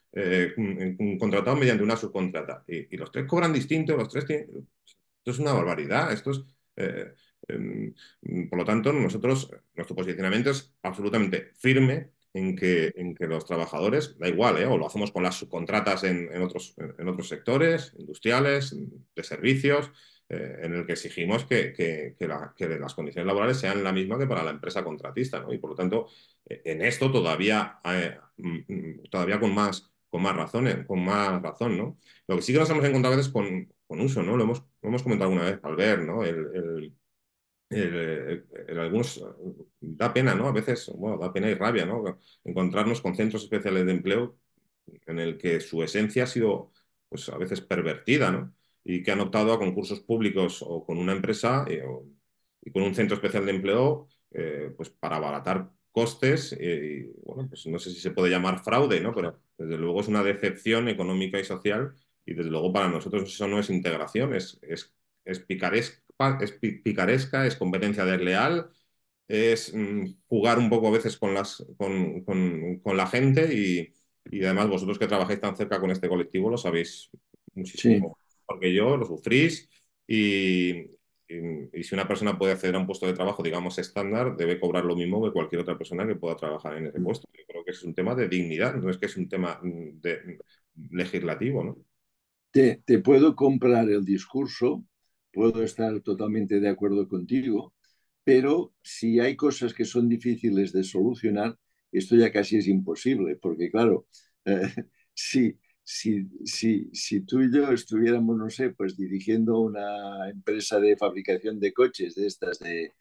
un contratado mediante una subcontrata. Y los 3 cobran distinto, los tres tienen... Esto es una barbaridad, esto es... em, por lo tanto, nuestro posicionamiento es absolutamente firme en que los trabajadores, da igual, o lo hacemos con las subcontratas en otros sectores, industriales, de servicios, en el que exigimos que las condiciones laborales sean la misma que para la empresa contratista, ¿no? Y por lo tanto, en esto todavía con más razones, con más razón, ¿no? Lo que sí que nos hemos encontrado a veces con uso, ¿no? Lo hemos comentado alguna vez, Albert, ¿no? En algunos da pena, ¿no? A veces, bueno, da pena y rabia, ¿no? Encontrarnos con centros especiales de empleo en el que su esencia ha sido, pues a veces pervertida, ¿no? Y que han optado a concursos públicos o con una empresa y con un centro especial de empleo, pues para abaratar costes y, bueno, pues no sé si se puede llamar fraude, ¿no? Pero desde luego es una decepción económica y social y desde luego para nosotros eso no es integración, es picaresca, es competencia desleal, es jugar un poco a veces con la gente y además vosotros que trabajáis tan cerca con este colectivo lo sabéis sí. muchísimo porque yo, lo sufrís y, y si una persona puede acceder a un puesto de trabajo, digamos, estándar, debe cobrar lo mismo que cualquier otra persona que pueda trabajar en ese puesto. Yo creo que es un tema de dignidad, no es que es un tema legislativo, ¿no? Te puedo comprar el discurso, puedo estar totalmente de acuerdo contigo, pero si hay cosas que son difíciles de solucionar, esto ya casi es imposible, porque claro, eh, si, si tú y yo estuviéramos, no sé, pues dirigiendo una empresa de fabricación de coches de estas de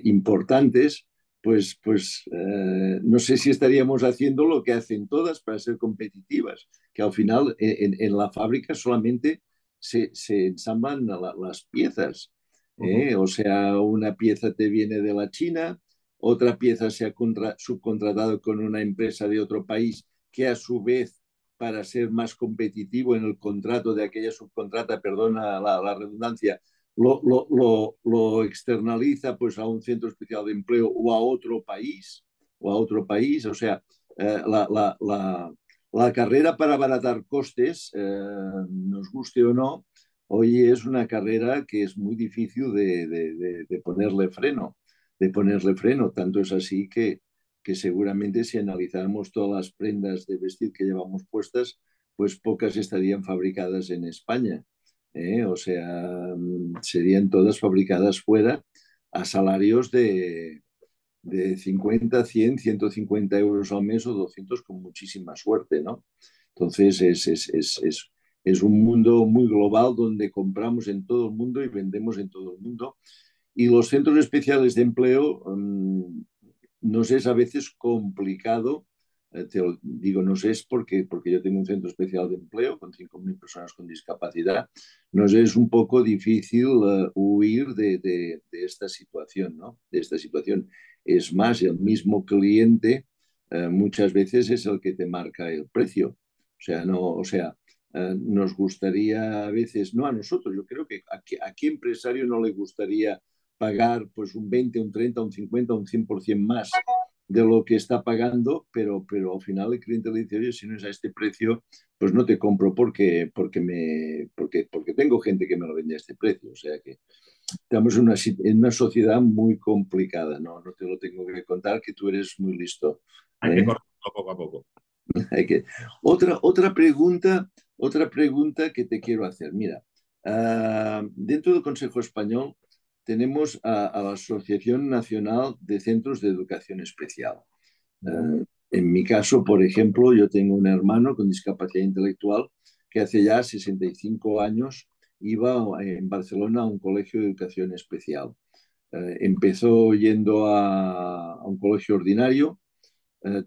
importantes, no sé si estaríamos haciendo lo que hacen todas para ser competitivas, que al final en la fábrica solamente se ensamblan las piezas. Ujú. O sea, una pieza te viene de la China, otra pieza se ha subcontratado con una empresa de otro país que a su vez, para ser más competitivo en el contrato de aquella subcontrata, perdona la redundancia, lo externaliza pues a un centro especial de empleo o a otro país, o sea, la carrera para abaratar costes, nos guste o no, hoy es una carrera que es muy difícil de ponerle freno, de ponerle freno. Tanto es así que seguramente si analizáramos todas las prendas de vestir que llevamos puestas, pues pocas estarían fabricadas en España. O sea, serían todas fabricadas fuera a salarios de 50, 100, 150 euros al mes o 200 con muchísima suerte, ¿no? Entonces es un mundo muy global donde compramos en todo el mundo y vendemos en todo el mundo. Y los centros especiales de empleo nos es a veces complicado. Te lo digo, nos es porque yo tengo un centro especial de empleo con 5.000 personas con discapacidad. Nos es un poco difícil huir de esta situación, ¿no? De esta situación. Es más, el mismo cliente muchas veces es el que te marca el precio. O sea, no, o sea, nos gustaría a veces, no a nosotros, yo creo que a qué empresario no le gustaría pagar pues un 20, un 30, un 50, un 100% más de lo que está pagando, pero al final el cliente le dice, oye, si no es a este precio, pues no te compro porque tengo gente que me lo vende a este precio. O sea que estamos en una sociedad muy complicada, ¿no? No te lo tengo que contar, que tú eres muy listo. Hay que ¿Eh? cortarlo poco a poco. Hay que... otra pregunta que te quiero hacer. Mira, dentro del Consejo Español tenemos a la Asociación Nacional de Centros de Educación Especial. Ujú. En mi caso, por ejemplo, yo tengo un hermano con discapacidad intelectual que hace ya 65 años iba en Barcelona a un colegio de educación especial. Empezó yendo a un colegio ordinario,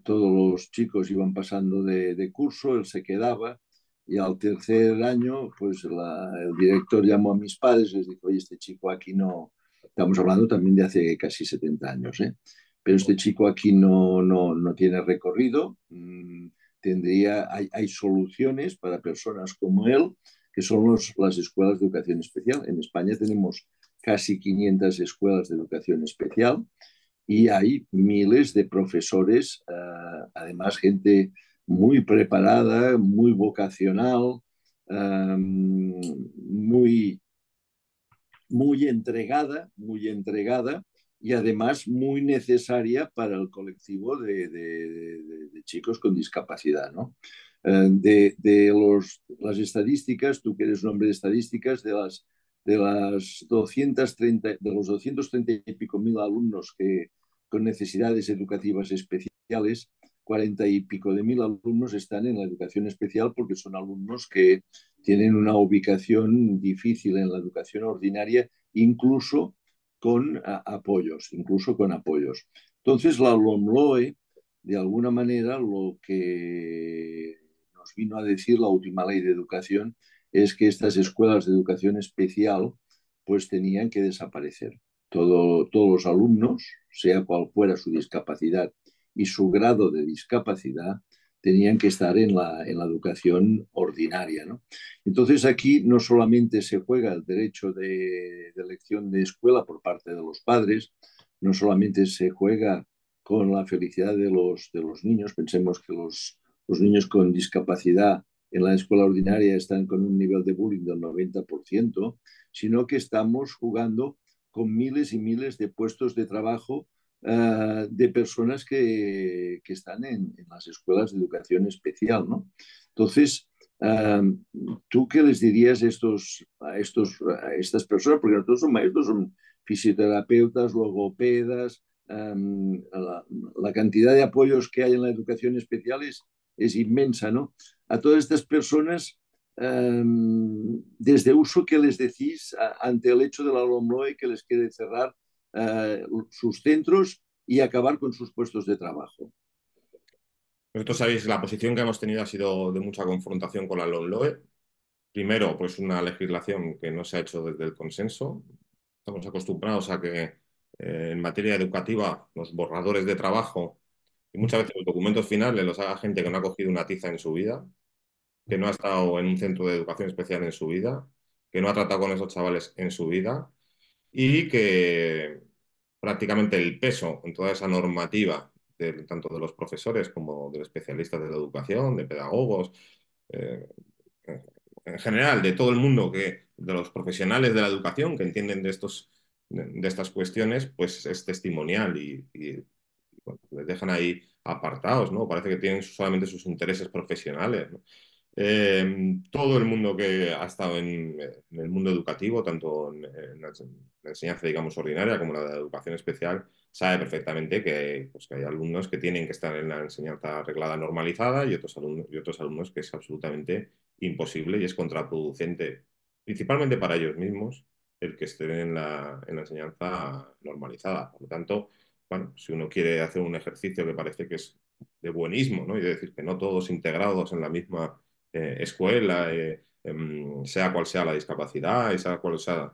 todos los chicos iban pasando de curso, él se quedaba y al tercer año, pues el director llamó a mis padres y les dijo, oye, este chico aquí no, estamos hablando también de hace casi 70 años, ¿eh? Pero este chico aquí no tiene recorrido, hay soluciones para personas como él, que son las escuelas de educación especial. En España tenemos casi 500 escuelas de educación especial y hay miles de profesores, además gente muy preparada, muy vocacional, muy, muy entregada y además muy necesaria para el colectivo de chicos con discapacidad, ¿no? Las estadísticas, tú que eres un hombre de estadísticas, las 230, de los 230 y pico mil alumnos con necesidades educativas especiales, 40 y pico de mil alumnos están en la educación especial porque son alumnos que tienen una ubicación difícil en la educación ordinaria, incluso con apoyos. Entonces, la LOMLOE, de alguna manera, lo que nos vino a decir la última ley de educación es que estas escuelas de educación especial pues tenían que desaparecer. Todos los alumnos, sea cual fuera su discapacidad y su grado de discapacidad, tenían que estar en la educación ordinaria, ¿no? Entonces aquí no solamente se juega el derecho de elección de escuela por parte de los padres, no solamente se juega con la felicidad de los niños, pensemos que los niños con discapacidad en la escuela ordinaria están con un nivel de bullying del 90%, sino que estamos jugando con miles y miles de puestos de trabajo de personas que están en las escuelas de educación especial, ¿no? Entonces, ¿tú qué les dirías a estas personas? Porque nosotros son maestros, son fisioterapeutas, logopedas, la cantidad de apoyos que hay en la educación especial es inmensa, ¿no? A todas estas personas, desde uso, ¿qué les decís ante el hecho de la LOMLOE que les quiere cerrar sus centros y acabar con sus puestos de trabajo? Vosotros sabéis, la posición que hemos tenido ha sido de mucha confrontación con la LOMLOE. Primero, pues una legislación que no se ha hecho desde el consenso. Estamos acostumbrados a que en materia educativa los borradores de trabajo y muchas veces los documentos finales los haga gente que no ha cogido una tiza en su vida, que no ha estado en un centro de educación especial en su vida, que no ha tratado con esos chavales en su vida y que prácticamente el peso en toda esa normativa, tanto de los profesores como de los especialistas de la educación, de pedagogos, eh, en general, de todo el mundo, de los profesionales de la educación que entienden de estas cuestiones, pues es testimonial y, bueno, les dejan ahí apartados, ¿no? Parece que tienen solamente sus intereses profesionales, ¿no? Todo el mundo que ha estado en el mundo educativo, tanto en la enseñanza, digamos, ordinaria como en la de educación especial, sabe perfectamente que, pues, que hay alumnos que tienen que estar en la enseñanza reglada normalizada y otros alumnos que es absolutamente imposible y es contraproducente, principalmente para ellos mismos, el que estén en la enseñanza normalizada. Por lo tanto, bueno, si uno quiere hacer un ejercicio que parece que es de buenismo, ¿no? Y de decir que no todos integrados en la misma escuela, sea cual sea la discapacidad y sea cual sea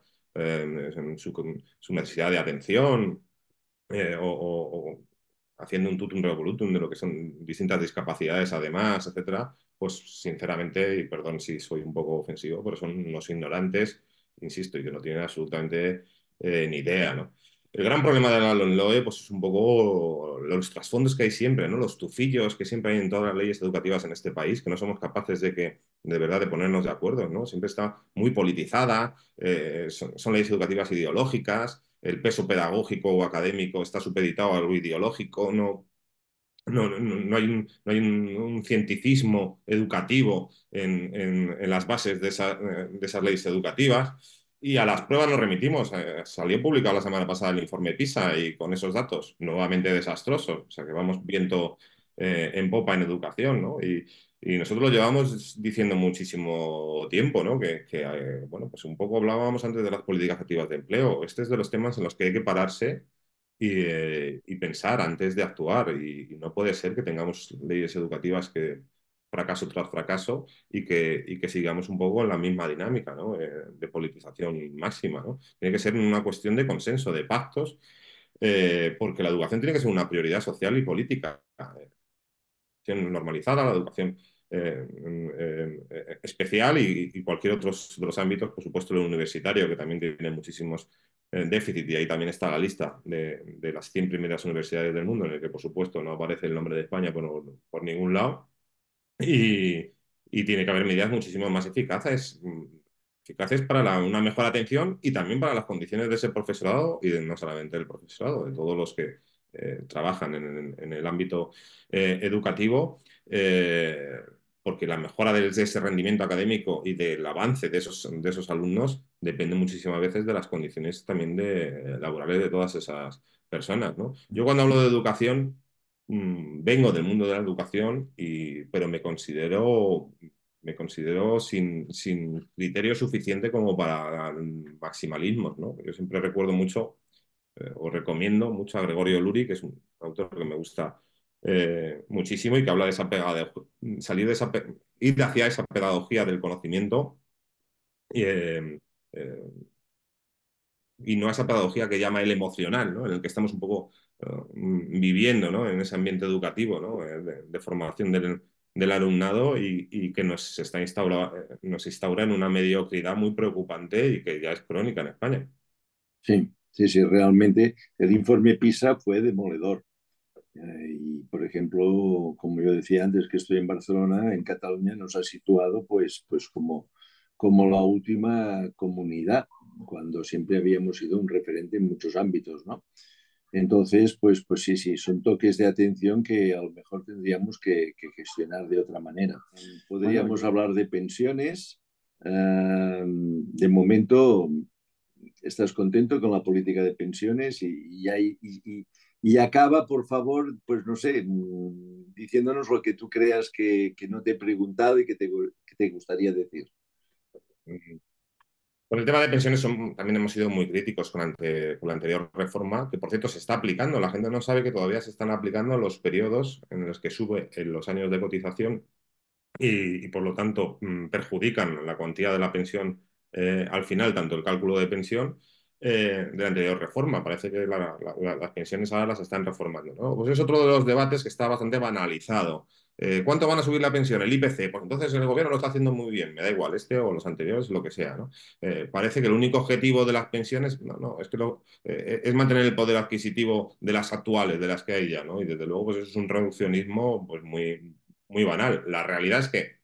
su necesidad de atención, o haciendo un tutum revolutum de lo que son distintas discapacidades además, etcétera, pues sinceramente, y perdón si soy un poco ofensivo, pero son unos ignorantes, insisto, y que no tienen absolutamente ni idea, ¿no? El gran problema de la LOMLOE pues, es un poco los trasfondos que hay siempre, ¿no? Los tufillos que siempre hay en todas las leyes educativas en este país, que no somos capaces de verdad de ponernos de acuerdo, ¿no? Siempre está muy politizada, son leyes educativas ideológicas, el peso pedagógico o académico está supeditado a lo ideológico, no hay un cienticismo educativo en las bases de esas leyes educativas. Y a las pruebas nos remitimos. Salió publicado la semana pasada el informe PISA y con esos datos nuevamente desastrosos. O sea que vamos viendo en popa en educación, ¿no? Y nosotros lo llevamos diciendo muchísimo tiempo, ¿no? Bueno, pues un poco hablábamos antes de las políticas activas de empleo. Este es de los temas en los que hay que pararse y pensar antes de actuar. Y no puede ser que tengamos leyes educativas que fracaso tras fracaso y que sigamos un poco en la misma dinámica, ¿no? De politización máxima, ¿no? Tiene que ser una cuestión de consenso, de pactos, porque la educación tiene que ser una prioridad social y política. Educación normalizada, la educación especial y cualquier otro de los ámbitos, por supuesto, el universitario, que también tiene muchísimos déficits, y ahí también está la lista de las 100 primeras universidades del mundo, en el que, por supuesto, no aparece el nombre de España por ningún lado. Y, y tiene que haber medidas muchísimo más eficaces para una mejor atención y también para las condiciones de ese profesorado y no solamente del profesorado, de todos los que trabajan en el ámbito educativo, porque la mejora de ese rendimiento académico y del avance de esos alumnos depende muchísimas veces de las condiciones también laborales de todas esas personas, ¿no? Yo cuando hablo de educación vengo del mundo de la educación, pero me considero sin criterio suficiente como para maximalismos, ¿no? Yo siempre recuerdo mucho, o recomiendo mucho a Gregorio Luri, que es un autor que me gusta muchísimo y que habla de esa salir de ir hacia esa pedagogía del conocimiento y, y no a esa pedagogía que llama el emocional, ¿no? En el que estamos un poco viviendo, ¿no? En ese ambiente educativo, ¿no? De formación del alumnado y que nos instaura en una mediocridad muy preocupante y que ya es crónica en España. Sí, sí, sí, realmente el informe PISA fue demoledor. Y, por ejemplo, como yo decía antes que estoy en Barcelona, en Cataluña nos ha situado pues como la última comunidad, cuando siempre habíamos sido un referente en muchos ámbitos, ¿no? Entonces, pues sí, sí, son toques de atención que a lo mejor tendríamos que gestionar de otra manera. Podríamos hablar de pensiones. De momento, ¿estás contento con la política de pensiones? Y acaba, por favor, pues no sé, diciéndonos lo que tú creas que no te he preguntado y que te gustaría decir. Con el tema de pensiones también hemos sido muy críticos con la anterior reforma, que por cierto se está aplicando. La gente no sabe que todavía se están aplicando los periodos en los que sube en los años de cotización y, por lo tanto perjudican la cuantía de la pensión al final, tanto el cálculo de pensión de la anterior reforma. Parece que las pensiones ahora las están reformando, ¿no? Pues es otro de los debates que está bastante banalizado. ¿Cuánto van a subir la pensión? El IPC. Pues entonces el gobierno lo está haciendo muy bien. Me da igual, este o los anteriores, lo que sea, ¿no? Parece que el único objetivo de las pensiones, no, es que es mantener el poder adquisitivo de las actuales, de las que hay ya, ¿no? Y desde luego, pues eso es un reduccionismo pues muy banal. La realidad es que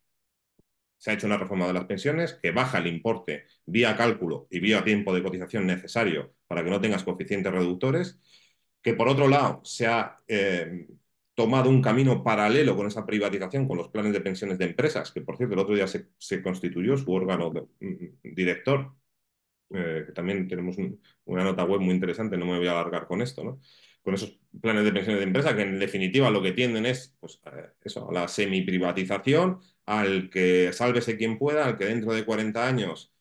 se ha hecho una reforma de las pensiones que baja el importe vía cálculo y vía tiempo de cotización necesario para que no tengas coeficientes reductores, que por otro lado se ha tomado un camino paralelo con esa privatización, con los planes de pensiones de empresas, que por cierto el otro día se constituyó su órgano director, que también tenemos una nota web muy interesante, no me voy a alargar con esto, ¿no? Con esos planes de pensiones de empresa que en definitiva lo que tienden es pues, eso, a la semi-privatización, al que sálvese quien pueda, al que dentro de 40 años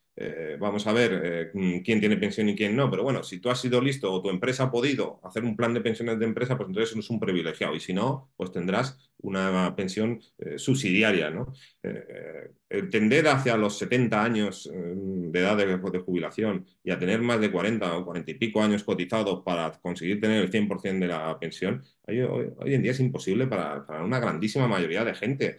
vamos a ver quién tiene pensión y quién no, pero bueno, si tú has sido listo o tu empresa ha podido hacer un plan de pensiones de empresa, pues entonces es un privilegiado y si no, pues tendrás una pensión subsidiaria, ¿no? Tender hacia los 70 años de edad de jubilación y a tener más de 40 o 40 y pico años cotizados para conseguir tener el 100% de la pensión, hoy en día es imposible para una grandísima mayoría de gente.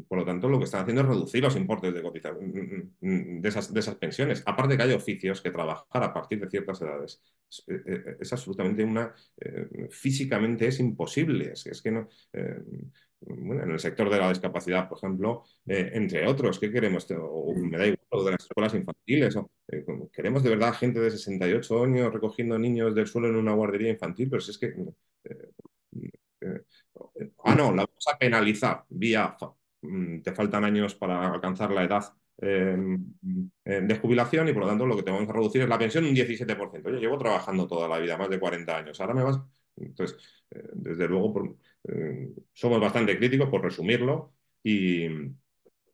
Por lo tanto, lo que están haciendo es reducir los importes de cotización de esas pensiones. Aparte que hay oficios que trabajar a partir de ciertas edades. Es absolutamente físicamente es imposible. Es que no. Bueno, en el sector de la discapacidad, por ejemplo, entre otros, ¿qué queremos? O me da igual, o de las escuelas infantiles. ¿Queremos de verdad gente de 68 años recogiendo niños del suelo en una guardería infantil? Pero si es que... eh, eh, no, la vamos a penalizar te faltan años para alcanzar la edad de jubilación y por lo tanto lo que te vamos a reducir es la pensión un 17%. Yo llevo trabajando toda la vida, más de 40 años. Ahora me vas... Entonces, desde luego, somos bastante críticos, por resumirlo, y,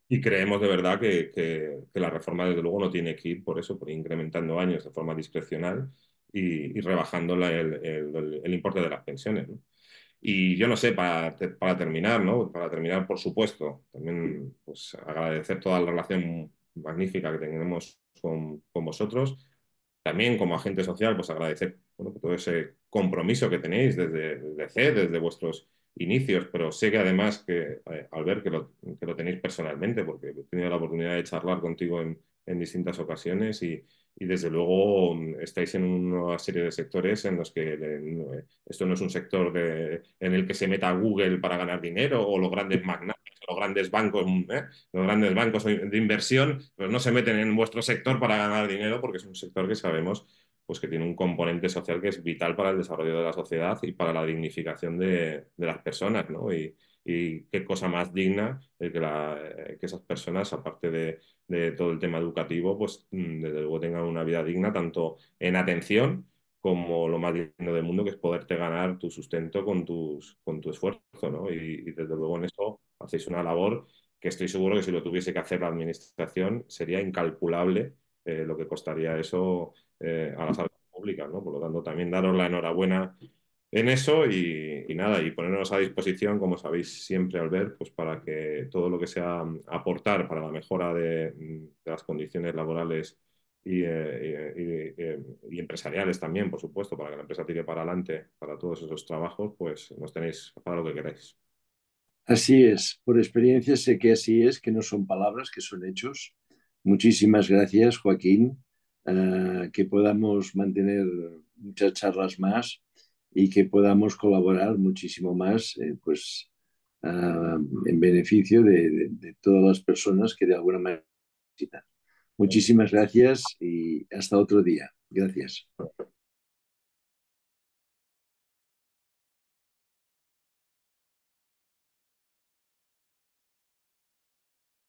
y creemos de verdad que la reforma, desde luego, no tiene que ir por eso, por incrementando años de forma discrecional y rebajando el importe de las pensiones, ¿no? Y yo no sé, para terminar, ¿no? Para terminar, por supuesto, también pues, agradecer toda la relación magnífica que tenemos con vosotros. También como agente social, pues agradecer, bueno, todo ese compromiso que tenéis desde CED, desde vuestros inicios, pero sé que además al ver que lo tenéis personalmente, porque he tenido la oportunidad de charlar contigo en distintas ocasiones y desde luego estáis en una serie de sectores en los que esto no es un sector en el que se meta Google para ganar dinero o los grandes magnates, los grandes bancos, los grandes bancos de inversión, pues no se meten en vuestro sector para ganar dinero porque es un sector que sabemos pues que tiene un componente social que es vital para el desarrollo de la sociedad y para la dignificación de las personas, ¿no? Y qué cosa más digna que esas personas, aparte de todo el tema educativo, pues desde luego tengan una vida digna tanto en atención como lo más lindo del mundo, que es poderte ganar tu sustento con tu esfuerzo, ¿no? Y desde luego en eso hacéis una labor que estoy seguro que si lo tuviese que hacer la administración sería incalculable lo que costaría eso a las arcas públicas, ¿no? Por lo tanto, también daros la enhorabuena en eso y nada, y ponernos a disposición, como sabéis siempre al ver, pues para que todo lo que sea aportar para la mejora de las condiciones laborales y empresariales también, por supuesto, para que la empresa tire para adelante para todos esos trabajos, pues nos tenéis para lo que queráis. Así es, por experiencia sé que así es, que no son palabras, que son hechos. Muchísimas gracias, Joaquín, que podamos mantener muchas charlas más y que podamos colaborar muchísimo más, pues, en beneficio de todas las personas que de alguna manera necesitan. Muchísimas gracias y hasta otro día. Gracias.